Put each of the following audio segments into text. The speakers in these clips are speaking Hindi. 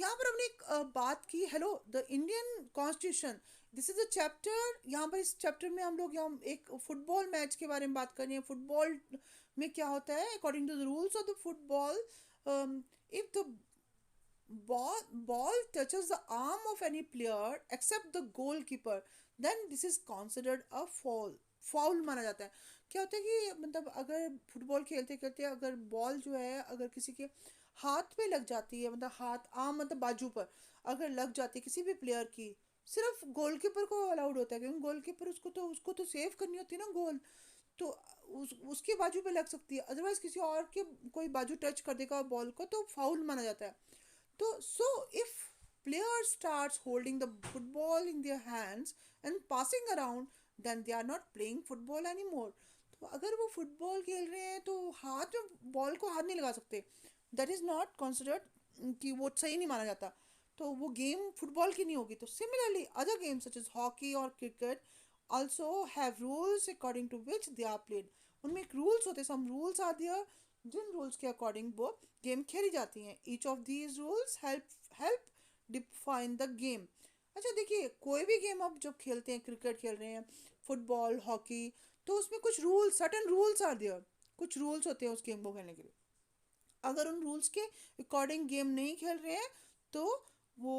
यहाँ पर हमने एक बात की, hello, the Indian constitution, this is a chapter. यहाँ पर इस चैप्टर में हम लोग यहाँ एक फुटबॉल मैच के बारे में बात कर रहे हैं। फुटबॉल में क्या होता है, according to the rules of the football, if the ball touches the arm of any player except the goalkeeper, then this is considered a foul माना जाता है। क्या होता है कि मतलब अगर फुटबॉल खेलते खेलते अगर बॉल जो है अगर किसी के हाथ पे लग जाती है, मतलब हाथ आम मतलब बाजू पर अगर लग जाती है किसी भी प्लेयर की, सिर्फ गोलकीपर को अलाउड होता है, क्योंकि गोलकीपर उसको तो सेव करनी होती है ना गोल। तो उसकी बाजू पे लग सकती है, अदरवाइज किसी और के कोई बाजू टच कर देगा बॉल को तो फाउल माना जाता है। तो if player starts holding the football in their hands and passing around, then they are not playing football anymore. तो अगर वो फुटबॉल खेल रहे हैं तो हाथ में बॉल को हाथ नहीं लगा सकते, दैट इज़ नॉट कंसिडर्ड, कि वो सही नहीं माना जाता, तो वो गेम फुटबॉल की नहीं होगी। तो similarly other games such as hockey और cricket also have rules according to which they are played। उनमें एक रूल्स होते हैं, सम रूल्स आर देयर, जिन रूल्स के अकॉर्डिंग वो गेम खेली जाती हैं। Each of these rules help define the game. अच्छा देखिए, कोई भी गेम आप जब खेलते हैं, क्रिकेट खेल रहे हैं, फुटबॉल, हॉकी, तो उसमें कुछ rules, certain rules are there, कुछ रूल्स होते हैं उस गेम को खेलने के लिए। अगर उन रूल्स के अकॉर्डिंग गेम नहीं खेल रहे हैं तो वो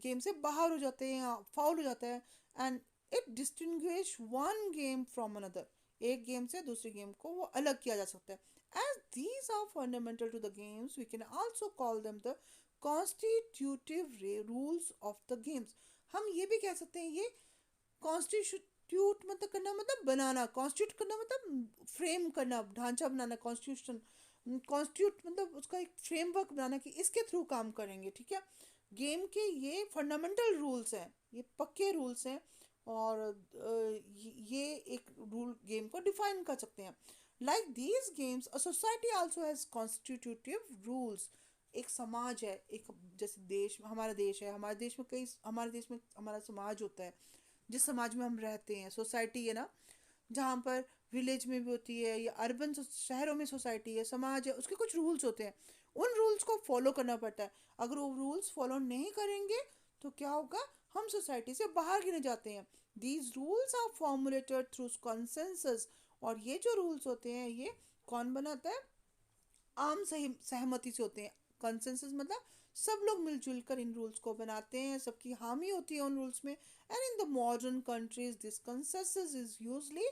गेम से बाहर हो जाते हैं, फाउल हो जाता है। And it distinguish one game from another, एक गेम से दूसरे गेम को वो अलग किया जा सकता है। As these are fundamental to the games we can also call them the constitutive rules of the games. हम ये भी कह सकते हैं, ये कॉन्स्टिट्यूट मतलब करना मतलब बनाना, कॉन्स्टिट्यूट करना मतलब फ्रेम करना, ढांचा बनाना, कॉन्स्टिट्यूशन, कॉन्स्टिट्यूट मतलब उसका एक फ्रेमवर्क बनाना कि इसके थ्रू काम करेंगे, ठीक है। गेम के ये फंडामेंटल रूल्स हैं, ये पक्के रूल्स हैं, और ये एक रूल गेम को डिफाइन कर सकते हैं। Like these games a society also has constitutive rules. एक समाज है, एक जैसे देश, हमारा देश है, हमारे देश में कई, हमारे देश में हमारा समाज होता है, जिस समाज में हम रहते हैं, सोसाइटी है ना, जहाँ पर विलेज में भी होती है या अर्बन शहरों में सोसाइटी है, समाज है, उसके कुछ रूल्स होते हैं। उन रूल्स को फॉलो करना पड़ता है। अगर वो रूल्स फॉलो नहीं करेंगे तो क्या होगा, हम सोसाइटी से बाहर गिने जाते हैं। These rules are formulated through consensus. और ये जो रूल्स होते हैं ये कौन बनाता है, आम सही सहमति से होते हैं। कंसेंसस मतलब सब लोग मिलजुल कर इन रूल्स को बनाते हैं, सबकी हामी होती है उन रूल्स में। And in the modern countries this consensus is usually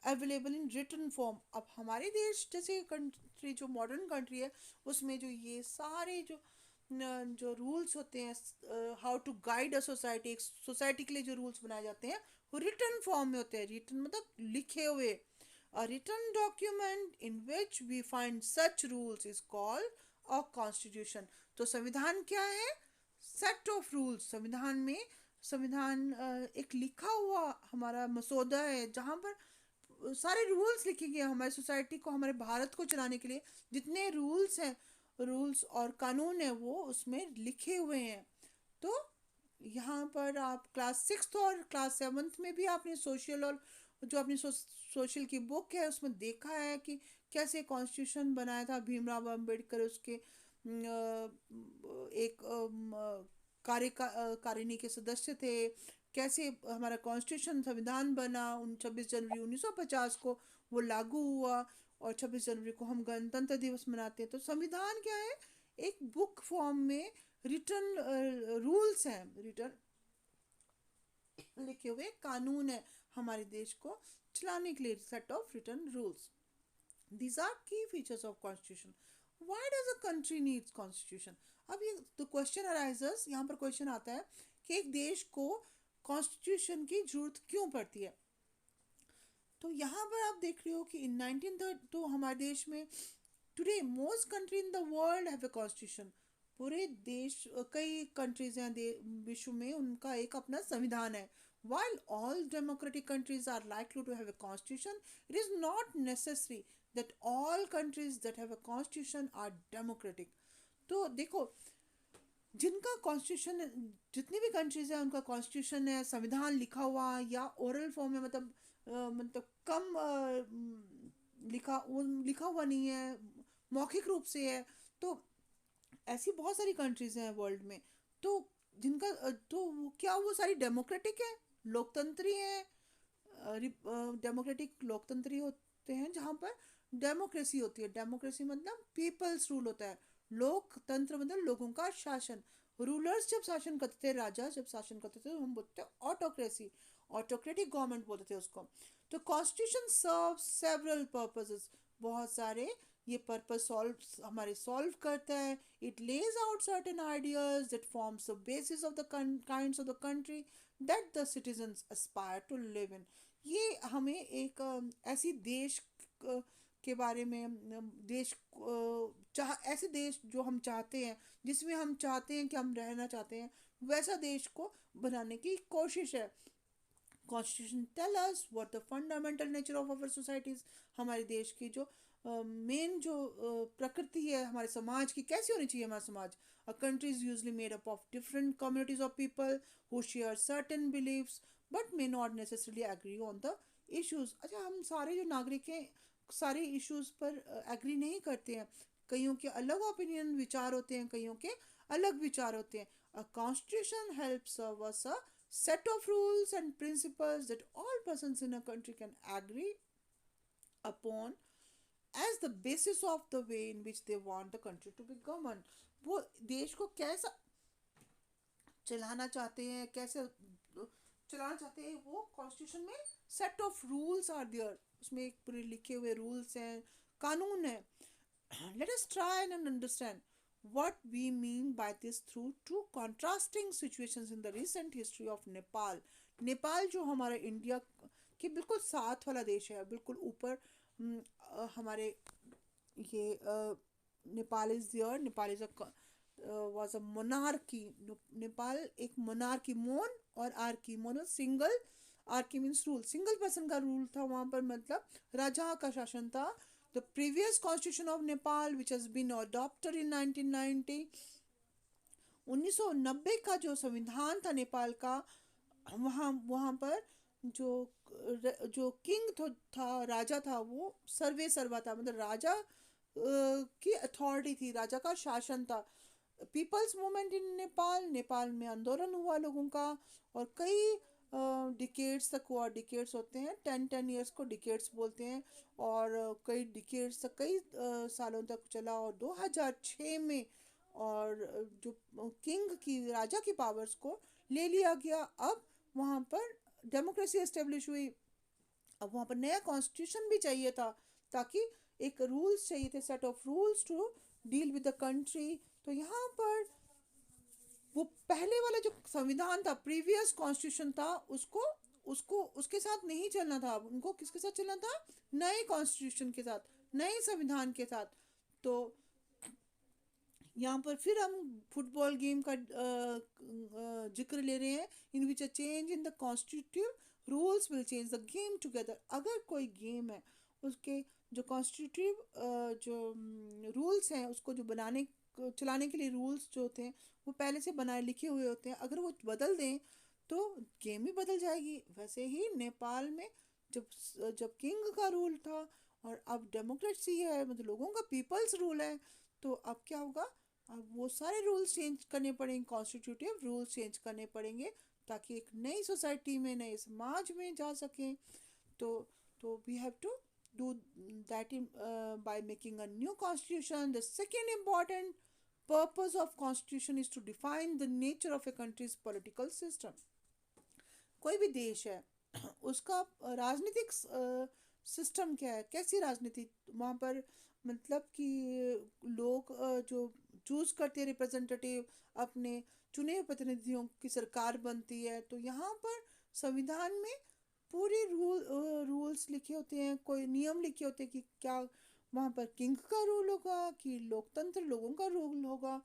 available in return form. अब हमारे देश जैसे कंट्री, जो मॉडर्न कंट्री है, उसमें जो ये सारे जो रूल्स होते हैं, how to guide a society, एक सोसाइटी के लिए जो रूल्स बनाए जाते हैं वो रिटर्न फॉर्म में होते हैं। रिटर्न मतलब लिखे हुए। A written document in which we find such rules is called a constitution। तो संविधान क्या है, सेट ऑफ रूल्स। संविधान में, संविधान एक लिखा हुआ हमारा मसौदा है जहाँ पर सारे रूल्स लिखे गए हैं हमारी सोसाइटी को, हमारे भारत को चलाने के लिए जितने रूल्स हैं, रूल्स और कानून है वो उसमें लिखे हुए हैं। तो यहाँ पर आप क्लास सिक्स और क्लास सेवन्थ में भी आपने सोशल और जो अपनी सोशल की बुक है उसमें देखा है कि कैसे कॉन्स्टिट्यूशन बनाया था भीमराव अंबेडकर, उसके एक कारिणी के सदस्य थे, कैसे हमारा कॉन्स्टिट्यूशन संविधान बना, उन 26 जनवरी 1950 को वो लागू हुआ, और 26 जनवरी को हम गणतंत्र दिवस मनाते हैं। तो संविधान क्या है, एक बुक फॉर्म में रिटर्न रूल्स हैं, रिटर्न लिखे हुए कानून है हमारे देश को चलाने के लिए, set of written rules. These are key features of constitution. Why does a country needs constitution. अब ये तो क्वेश्चन अराइजेस, यहाँ पर क्वेश्चन आता है कि एक देश को कॉन्स्टिट्यूशन की जरूरत क्यों पड़ती है। तो यहाँ पर आप देख रहे हो कि इन 1930 तो हमारे देश में, today most country in the world have a constitution. पूरे देश, कई कंट्रीज हैं विश्व में, उनका एक अपना संविधान है। while all democratic countries are likely to have a constitution, it is not necessary that all countries that have a constitution are democratic। तो देखो, जिनका कॉन्स्टिट्यूशन, जितनी भी कंट्रीज है उनका कॉन्स्टिट्यूशन है, संविधान लिखा हुआ या ओरल फॉर्म में, मतलब मतलब कम लिखा हुआ नहीं है, मौखिक रूप से है। तो ऐसी बहुत सारी कंट्रीज हैं वर्ल्ड में, तो जिनका तो क्या वो सारी डेमोक्रेटिक है, लोकतंत्री है, डेमोक्रेटिक लोकतंत्री होते हैं जहाँ पर डेमोक्रेसी होती है। डेमोक्रेसी मतलब पीपल्स रूल होता है, लोकतंत्र मतलब लोगों का शासन। रूलर्स जब शासन करते थे, राजा जब शासन करते थे, तो हम बोलते हैं ऑटोक्रेसी, ऑटोक्रेटिक गवर्नमेंट बोलते थे उसको। तो कॉन्स्टिट्यूशन सर्व सेवरल पर्पसेस, बहुत सारे ये पर्पस सॉल्व हमारे सॉल्व करता है। It lays out certain ideas that forms the basis of the kinds of the country that the citizens aspire to live in. ये हमें एक ऐसी देश के बारे में, देश चाह ऐसे देश जो हम चाहते हैं, जिसमें हम चाहते हैं कि हम रहना चाहते हैं, वैसा देश को बनाने की कोशिश है। Constitution tell us what the fundamental nature of our societies, हमारे देश की जो मेन जो प्रकृति है हमारे समाज की, कैसी होनी चाहिए हमारा समाज। A country is usually made up of different communities of people who share certain beliefs but may not necessarily agree on the issues. अच्छा, हम सारे जो नागरिक हैं सारे इश्यूज पर एग्री नहीं करते हैं, कईयों के अलग ओपिनियन विचार होते हैं, कईयों के अलग विचार होते हैं। A constitution helps us a set of rules and principles that all persons in a country can agree upon as the basis of the way in which they want the country to be governed। वो देश को कैसा चलाना चाहते हैं, कैसे चलाना चाहते हैं, वो कॉन्स्टिट्यूशन में set of rules are there, उसमें एक पूरे लिखे हुए रूल्स हैं, कानून है। Let us try and understand what we mean by this through two contrasting situations in the recent history of Nepal। Nepal जो हमारा इंडिया के बिल्कुल साथ वाला देश है, बिल्कुल ऊपर हमारे ये Nepal is there. Nepal is a was a monarchy। Nepal एक मोनार्की, मोन और archy, mono single, archy means rule, single person का रूल था वहाँ पर, मतलब राजा का शासन था। The previous constitution of Nepal which has been adopted in 1990, 1990 का जो संविधान था नेपाल का, वहाँ वहाँ पर जो जो किंग था, राजा था, वो सर्वे सर्वा था, मतलब राजा की अथॉरिटी थी, राजा का शासन था। People's movement in Nepal, Nepal में आंदोलन हुआ लोगों का, और कई डिकेड्स तक हुआ। डिकेड्स होते हैं 10 ईयर्स को डिकेड्स बोलते हैं, और कई डिकेड्स तक, कई सालों तक चला। और 2006 में और जो किंग की, राजा की पावर्स को ले लिया गया। अब वहाँ पर डेमोक्रेसी एस्टेब्लिश हुई। अब वहाँ पर नया कॉन्स्टिट्यूशन भी चाहिए था, ताकि एक रूल्स चाहिए थे, set of rules to deal with the country. तो यहाँ पर वो पहले वाला जो संविधान था, प्रीवियस कॉन्स्टिट्यूशन था, उसको उसको उसके साथ नहीं चलना था। उनको किसके साथ चलना था? नए कॉन्स्टिट्यूशन के साथ, नए संविधान के साथ। तो यहाँ पर फिर हम फुटबॉल गेम का जिक्र ले रहे हैं, in which a change in the constitutive rules will change the game together. अगर कोई गेम है, उसके जो कॉन्स्टिट्यूटिव जो रूल्स हैं, उसको जो बनाने चलाने के लिए रूल्स जो होते हैं वो पहले से बनाए लिखे हुए होते हैं, अगर वो बदल दें तो गेम ही बदल जाएगी। वैसे ही नेपाल में जब जब किंग का रूल था और अब डेमोक्रेसी है, मतलब लोगों का पीपल्स रूल है, तो अब क्या होगा? अब वो सारे रूल्स चेंज करने पड़ेंगे, कॉन्स्टिट्यूटिव रूल्स चेंज करने पड़ेंगे, ताकि एक नई सोसाइटी में, नए समाज में जा सकें। तो we have to do that by making a new constitution। The second important purpose of constitution is to define the nature of a country's political system। कोई भी देश है उसका राजनीतिक सिस्टम क्या है, कैसी राजनीति वहाँ पर, मतलब कि लोग जो चूज करते हैं रिप्रेजेंटेटिव, अपने चुने हुए प्रतिनिधियों की सरकार बनती है। तो यहाँ पर संविधान में पूरे रूल्स लिखे होते हैं, कोई नियम लिखे होते हैं कि क्या वहाँ पर किंग का रूल होगा, कि लोकतंत्र लोगों का रूल होगा,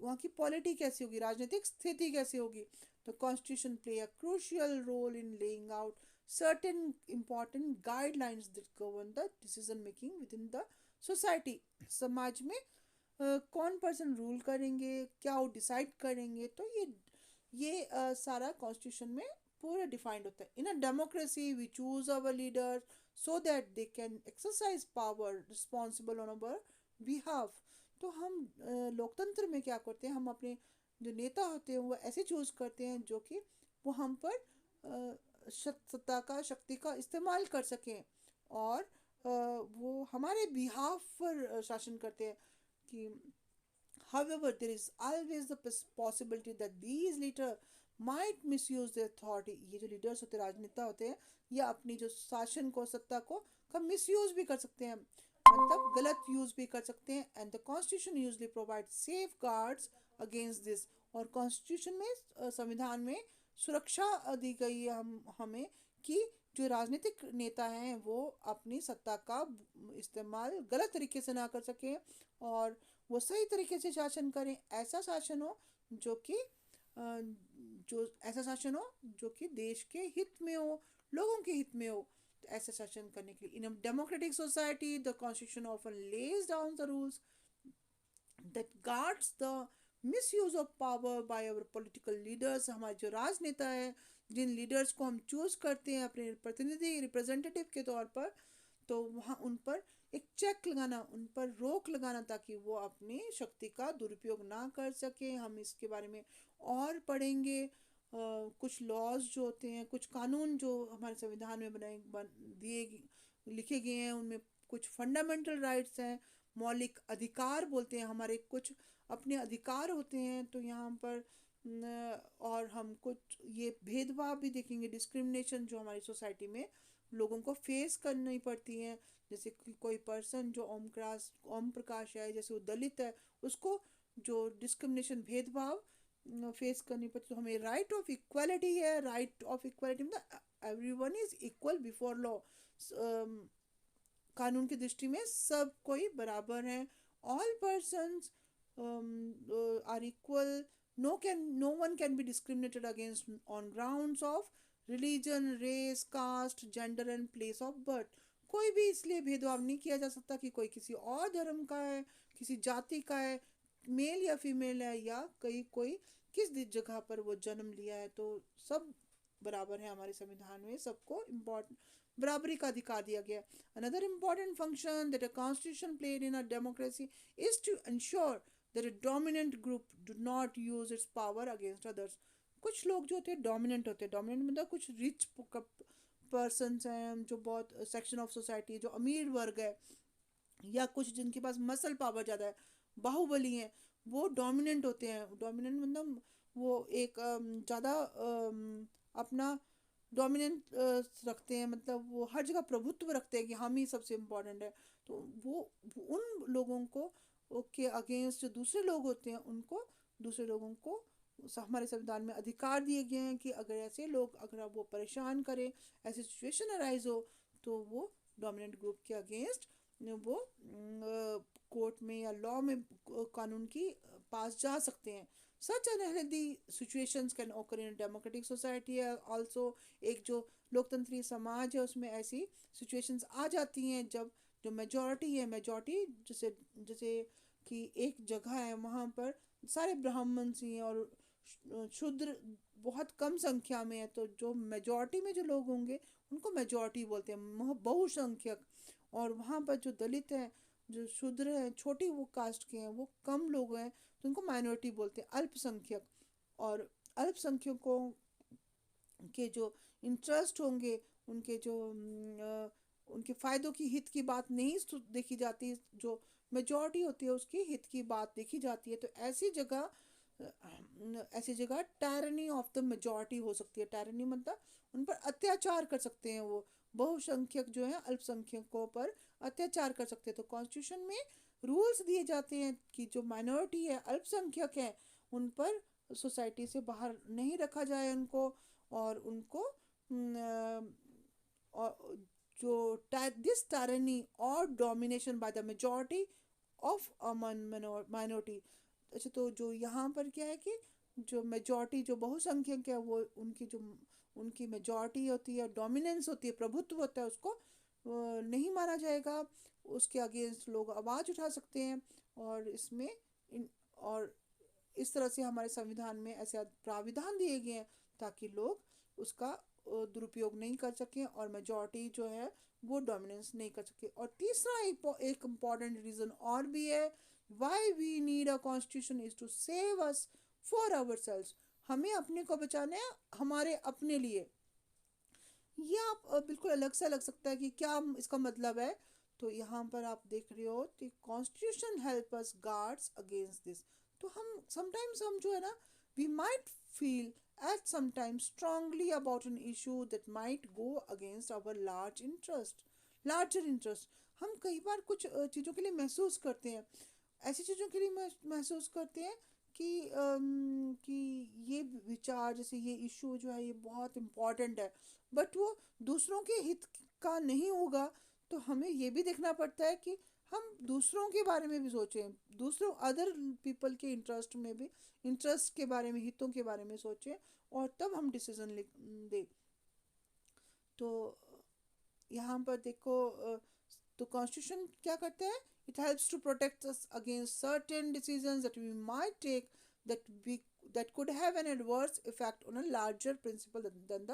वहाँ की पॉलिटी कैसी होगी, राजनीतिक स्थिति कैसी होगी। तो constitution play a crucial role in laying out certain important guidelines that govern the decision making within the society। समाज में कौन पर्सन रूल करेंगे, क्या वो डिसाइड करेंगे, तो ये सारा कॉन्स्टिट्यूशन में पूरा डिफाइंड होता है। In a democracy we choose our leader so that they can exercise power responsible on our behalf. तो हम लोकतंत्र में क्या करते हैं, हम अपने जो नेता होते हैं वो ऐसे चूज करते हैं जो कि वो हम पर सत्ता का शक्ति का इस्तेमाल कर सकें, और वो हमारे बिहाफ पर शासन करते हैं कि however there is always the possibility that these leader might misuse their authority। ये जो लीडर्स होते हैं, राजनेता होते हैं, या अपनी जो शासन को सत्ता को का मिसयूज भी कर सकते हैं, मतलब गलत यूज भी कर सकते हैं। And the constitution usually provide safe guards against this. और कॉन्स्टिट्यूशन में संविधान में सुरक्षा दी गई है हमें कि जो राजनीतिक नेता हैं वो अपनी सत्ता का इस्तेमाल गलत तरीके से ना कर सकें, और वो सही तरीके से शासन करें। ऐसा शासन हो जो कि जो ऐसा शासन हो जो कि देश के हित में हो, लोगों के हित में हो। तो ऐसा शासन करने के लिए in a democratic society the constitution often lays down the rules that guards the misuse of power by our political leaders। हमारे जो राजनेता है, जिन लीडर्स को हम चूज करते हैं अपने प्रतिनिधि रिप्रेजेंटेटिव के तौर पर, तो वहाँ उन पर एक चेक लगाना, उन पर रोक लगाना, ताकि वो अपनी शक्ति का दुरुपयोग ना कर सके। हम इसके बारे में और पढ़ेंगे। कुछ लॉज जो होते हैं, कुछ कानून जो हमारे संविधान में दिए लिखे गए हैं, उनमें कुछ फंडामेंटल राइट्स हैं, मौलिक अधिकार बोलते हैं, हमारे कुछ अपने अधिकार होते हैं। तो यहाँ पर और हम कुछ ये भेदभाव भी देखेंगे, डिस्क्रिमिनेशन जो हमारी सोसाइटी में लोगों को फेस करनी पड़ती है। जैसे कि कोई पर्सन जो ओम प्रकाश है, जैसे वो दलित है, उसको जो डिस्क्रिमिनेशन भेदभाव फेस करनी पड़ती। तो हमें राइट ऑफ इक्वालिटी है, राइट ऑफ इक्वालिटी मतलब everyone is equal before law. कानून की दृष्टि में सब कोई बराबर हैं। All persons are equal. No one can be discriminated against on grounds of religion, race, caste, gender and place of birth. कोई भी इसलिए भेदभाव नहीं किया जा सकता कि कोई किसी और धर्म का है, किसी जाति का है, मेल या फीमेल है, या कोई किस जगह पर वो जन्म लिया है। तो सब बराबर है हमारे संविधान में, सबको इम्पोर्टेंट बराबरी का अधिकार दिया गया। Another important function that a constitution played in a democracy is to ensure that a dominant group do not use its power against others। कुछ लोग जो होते हैं डोमिनेंट होते हैं, डोमिनेंट मतलब कुछ रिच पर्सन हैं, जो बहुत सेक्शन ऑफ सोसाइटी जो अमीर वर्ग है, या कुछ जिनके पास मसल पावर ज़्यादा है, बाहुबली हैं, वो डोमिनेंट होते हैं। डोमिनेंट मतलब वो एक ज़्यादा अपना डोमिनेंट रखते हैं, मतलब वो हर जगह प्रभुत्व रखते हैं कि हम ही सबसे इम्पोर्टेंट है। तो वो उन लोगों को के अगेंस्ट जो दूसरे लोग होते हैं, उनको दूसरे लोगों को हमारे संविधान में अधिकार दिए गए हैं कि अगर ऐसे लोग अगर वो परेशान करें, ऐसी सिचुएशन अराइज हो, तो वो डोमिनेंट ग्रुप के अगेंस्ट वो कोर्ट में या लॉ में कानून की पास जा सकते हैं। सच अनहेल्दी सिचुएशंस कैन ओकर इन डेमोक्रेटिक सोसाइटी है ऑल्सो। एक जो लोकतंत्री समाज है उसमें ऐसी सिचुएशंस आ जाती हैं जब जो मेजॉरिटी है, मेजॉरिटी जैसे जैसे कि एक जगह है वहाँ पर सारे ब्राह्मण ही हैं और शूद्र बहुत कम संख्या में है, तो जो मेजॉरिटी में जो लोग होंगे उनको मेजॉरिटी बोलते हैं, बहुसंख्यक। और वहाँ पर जो दलित हैं, जो शूद्र हैं, छोटी वो कास्ट के हैं, वो कम लोग हैं, तो उनको माइनॉरिटी बोलते हैं, अल्पसंख्यक। और अल्पसंख्यकों के जो इंटरेस्ट होंगे, उनके जो उनके फ़ायदों की हित की बात नहीं देखी जाती, जो मेजॉरिटी होती है उसकी हित की बात देखी जाती है। तो ऐसी जगह टायरनी ऑफ द मेजॉरिटी हो सकती है। टायरनी मतलब उन पर अत्याचार कर सकते हैं, वो बहुसंख्यक जो है अल्पसंख्यकों पर अत्याचार कर सकते हैं। तो कॉन्स्टिट्यूशन में रूल्स दिए जाते हैं कि जो माइनॉरिटी है, अल्पसंख्यक है, उन पर सोसाइटी से बाहर नहीं रखा जाए उनको, और उनको और जो दिस टायरनी और domination by the majority of a minority. अच्छा, तो जो यहाँ पर क्या है कि जो मेजॉरिटी जो बहुसंख्यक है वो उनकी मेजॉरिटी होती है, डोमिनेंस होती है, प्रभुत्व होता है, उसको नहीं माना जाएगा। उसके अगेंस्ट लोग आवाज़ उठा सकते हैं। और और इस तरह से हमारे संविधान में ऐसे प्राविधान दिए गए हैं ताकि लोग उसका दुरुपयोग नहीं कर सकें, और मेजॉरिटी जो है वो डोमिनेंस नहीं कर सके। और तीसरा एक इम्पॉर्टेंट रीज़न और भी है why we need a constitution is to save us for our selves, हमें अपने को बचाना है हमारे अपने लिए। ये आप बिल्कुल अलग से लग सकता है कि क्या इसका मतलब है। तो यहाँ पर आप देख रहे हो कि constitution help us guards against this. तो हम समटाइम्स हम जो है ना, we might feel at sometimes strongly about an issue that might go against our larger interest. हम कई बार कुछ चीज़ों के लिए महसूस करते हैं, ऐसी चीज़ों के लिए महसूस करते हैं कि ये विचार, जैसे ये इशू जो है ये बहुत इम्पॉर्टेंट है, बट वो दूसरों के हित का नहीं होगा। तो हमें ये भी देखना पड़ता है कि हम दूसरों के बारे में भी सोचें, दूसरों अदर पीपल के इंटरेस्ट के बारे में, हितों के बारे में सोचें, और तब हम डिसीजन दें। तो यहाँ पर देखो तो कॉन्स्टिट्यूशन क्या करता है, it helps to protect us against certain decisions that we might take that we that could have an adverse effect on a larger principle than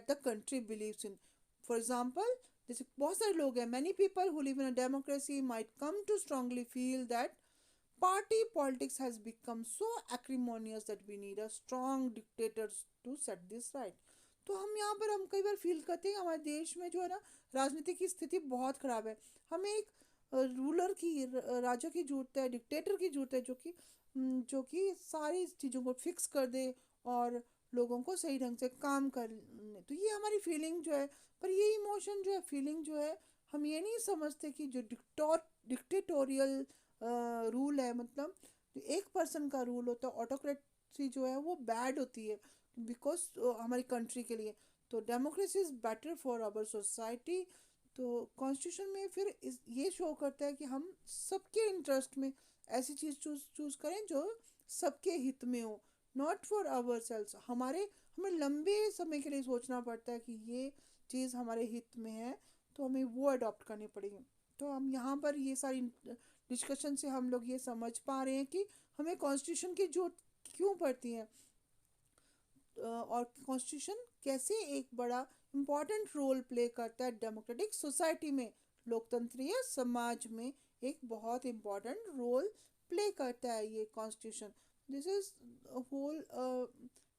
the country believes in. For example, जैसे बहुत सारे लोग हैं, many people who live in a democracy might come to strongly feel that party politics has become so acrimonious that we need a strong dictators to set this right. तो हम यहाँ पर हम कई बार फील करते हैं हमारे देश में जो है ना, राजनीति की स्थिति बहुत खराब है। हमें एक रूलर की, राजा की जरूरत है, डिक्टेटर की जरूरत है, जो कि सारी चीज़ों को फिक्स कर दे और लोगों को सही ढंग से काम कर। तो ये हमारी फीलिंग जो है, पर ये इमोशन जो है, फीलिंग जो है, हम ये नहीं समझते कि जो डिक्टेटोरियल रूल है, मतलब जो एक पर्सन का रूल होता है, ऑटोक्रेसी जो है वो बैड होती है बिकॉज हमारी कंट्री के लिए। तो democracy is better for our society. तो कॉन्स्टिट्यूशन में फिर ये शो करता है कि हम सबके इंटरेस्ट में ऐसी चीज़ चूज करें जो सबके हित में हो, नॉट फॉर आवर सेल्स। हमें लंबे समय के लिए सोचना पड़ता है कि ये चीज़ हमारे हित में है, तो हमें वो अडॉप्ट करनी पड़ेगी। तो हम यहाँ पर ये सारी डिस्कशन से हम लोग ये समझ पा रहे हैं कि हमें कॉन्स्टिट्यूशन की जरूरत क्यों पड़ती है, और कॉन्स्टिट्यूशन कैसे एक बड़ा इम्पॉर्टेंट रोल प्ले करता है डेमोक्रेटिक सोसाइटी में, लोकतंत्रीय समाज में एक बहुत इम्पॉर्टेंट रोल प्ले करता है ये कॉन्स्टिट्यूशन। This is whole